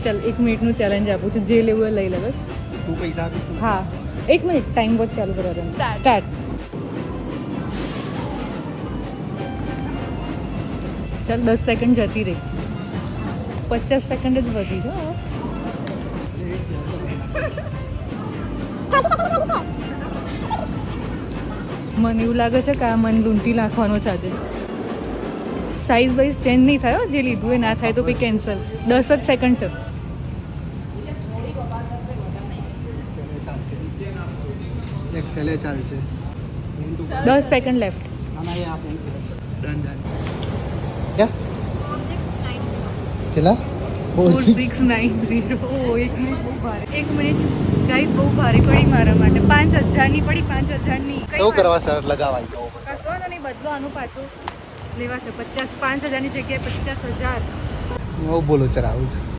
ચાલ 1 મિનિટનું ચેલેન્જ આપું છું, જે લેવું એ લઈ લે બસ. તું પૈસા આપીશ ને? હા 1 મિનિટ, ટાઈમ વોચ ચાલુ કરવા દે. સ્ટાર્ટ. ચાલ 10 સેકન્ડ જતી રહી, 50 સેકન્ડ જ વધી છે. મને એવું લાગે છે કે આ મન લૂંટી નાખવાનો છે આજે. સાઇઝ વાઇઝ ચેન્જ નહીં થાય, જે લીધું એ ના થાય તો પછી કેન્સલ. 10 જ સેકન્ડ છે. એક્સેલે ચાલશે. 10 સેકન્ડ લેફ્ટ. આમાં આ પેન છે. ડન ક્યાં ચલા 4690. 1 મિનિટ બહુ ભારે. 1 મિનિટ ગાઈસ, બહુ ભારે પડી મારા માટે. 5000ની પડી, 5000ની. એવું કરવા સર લગાવાય તો કશો નહીં, બદલો આનું પાછું લેવાશે. 50 5000ની જગ્યાએ 50,000. હું બોલો ચલાવું છું.